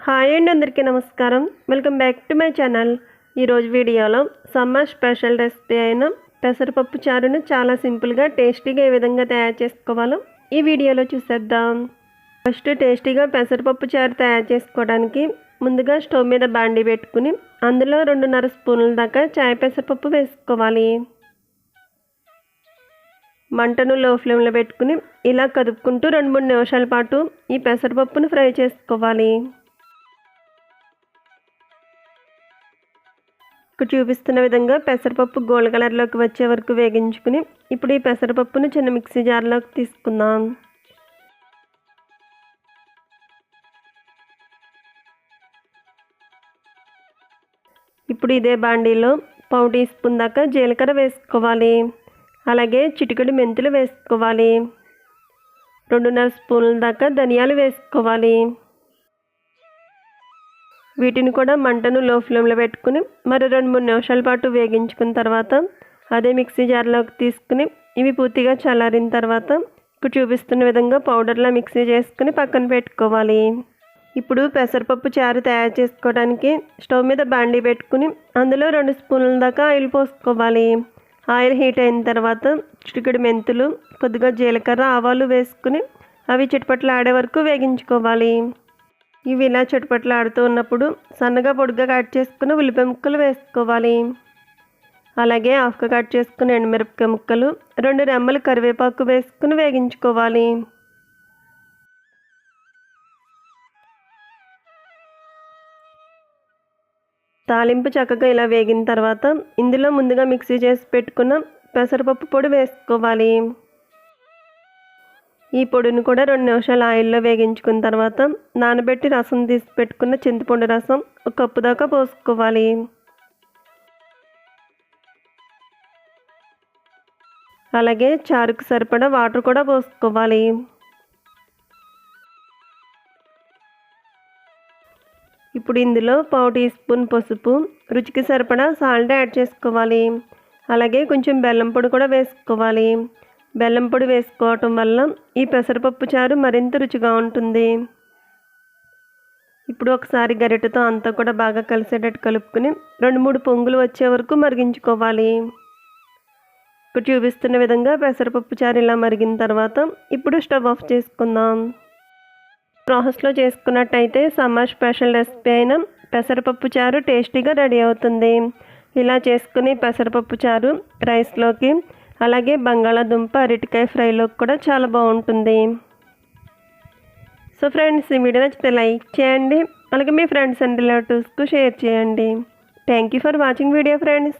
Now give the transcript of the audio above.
Hi అండి, అందరికీ నమస్కారం. Welcome back to my channel. ఈరోజు వీడియోలో సమ్మర్ స్పెషల్ రెసిపీ అయిన పెసరపప్పు చారును చాలా సింపుల్గా టేస్టీగా ఏ విధంగా తయారు చేసుకోవాలో ఈ వీడియోలో చూసేద్దాం. ఫస్ట్ టేస్టీగా పెసరపప్పు చారు తయారు చేసుకోవడానికి ముందుగా స్టవ్ మీద బాండి పెట్టుకుని అందులో 2.5 స్పూన్ల దాకా చాయ్ పెసరపప్పు వేసుకోవాలి. మంటను లో ఫ్లేమ్లో పెట్టుకుని ఇలా కదుపుకుంటూ 2-3 నిమిషాల పాటు ఈ పెసరపప్పును ఫ్రై చేసుకోవాలి. ఇక్కడ చూపిస్తున్న విధంగా పెసరపప్పు గోల్డ్ కలర్లోకి వచ్చే వరకు వేగించుకుని ఇప్పుడు ఈ పెసరపప్పును చిన్న మిక్సీ జార్లోకి తీసుకుందాం. ఇప్పుడు ఇదే బాండీలో 1/4 టీ స్పూన్ దాకా జీలకర్ర వేసుకోవాలి. అలాగే చిటికెడు మెంతులు వేసుకోవాలి. 2.5 స్పూన్ల దాకా ధనియాలు వేసుకోవాలి. వీటిని కూడా మంటను లో ఫ్లేమ్లో పెట్టుకుని మరి 2-3 నిమిషాల పాటు వేగించుకున్న తర్వాత అదే మిక్సీ జార్లోకి తీసుకుని ఇవి పూర్తిగా చల్లారిన తర్వాత ఇక్కడ చూపిస్తున్న విధంగా పౌడర్లా మిక్సీ చేసుకుని పక్కన పెట్టుకోవాలి. ఇప్పుడు పెసరపప్పు చారు తయారు చేసుకోవడానికి స్టవ్ మీద బాండీ పెట్టుకుని అందులో 2 స్పూన్ల దాకా ఆయిల్ పోసుకోవాలి. ఆయిల్ హీట్ అయిన తర్వాత చిటికెడు మెంతులు, కొద్దిగా జీలకర్ర, ఆవాలు వేసుకుని అవి చిటపటలాడే వరకు వేగించుకోవాలి. ఇవి ఇలా చిటపటలాడుతూ ఉన్నప్పుడు సన్నగా పొడిగా కట్ చేసుకుని ఉల్లిపాయ ముక్కలు వేసుకోవాలి. అలాగే హాఫ్గా కట్ చేసుకుని ఎండుమిరపకాయ ముక్కలు, 2 రెమ్మలు కరివేపాకు వేసుకుని వేగించుకోవాలి. తాలింపు చక్కగా ఇలా వేగిన తర్వాత ఇందులో ముందుగా మిక్సీ చేసి పెట్టుకున్న పెసరపప్పు పొడి వేసుకోవాలి. ఈ పొడిని కూడా 2 నిమిషాలు ఆయిల్లో వేగించుకున్న తర్వాత నానబెట్టి రసం తీసి పెట్టుకున్న చింతపండు రసం 1 కప్పు దాకా పోసుకోవాలి. అలాగే చారుకు సరిపడా వాటర్ కూడా పోసుకోవాలి. ఇప్పుడు ఇందులో 1/4 టీ స్పూన్ పసుపు, రుచికి సరిపడా సాల్ట్ యాడ్ చేసుకోవాలి. అలాగే కొంచెం బెల్లం పొడి కూడా వేసుకోవాలి. బెల్లం పొడి వేసుకోవటం వల్ల ఈ పెసరపప్పు చారు మరింత రుచిగా ఉంటుంది. ఇప్పుడు ఒకసారి గరిటెతో అంతా కూడా బాగా కలిసేటట్టు కలుపుకుని 2-3 పొంగులు వచ్చే వరకు మరిగించుకోవాలి. ఇప్పుడు చూపిస్తున్న విధంగా పెసరపప్పు చారు ఇలా మరిగిన తర్వాత ఇప్పుడు స్టవ్ ఆఫ్ చేసుకుందాం. ప్రాసెస్లో చేసుకున్నట్టయితే సమ్మర్ స్పెషల్ రెసిపీ అయిన పెసరపప్పు చారు టేస్టీగా రెడీ అవుతుంది. ఇలా చేసుకుని పెసరపప్పు చారు రైస్లోకి, అలాగే బంగాళాదుంప, అరటికాయ ఫ్రైలోకి కూడా చాలా బాగుంటుంది. సో ఫ్రెండ్స్, ఈ వీడియో నచ్చితే లైక్ చేయండి. అలాగే మీ ఫ్రెండ్స్ అండ్ రిలేటివ్స్కు షేర్ చేయండి. Thank you for watching video friends.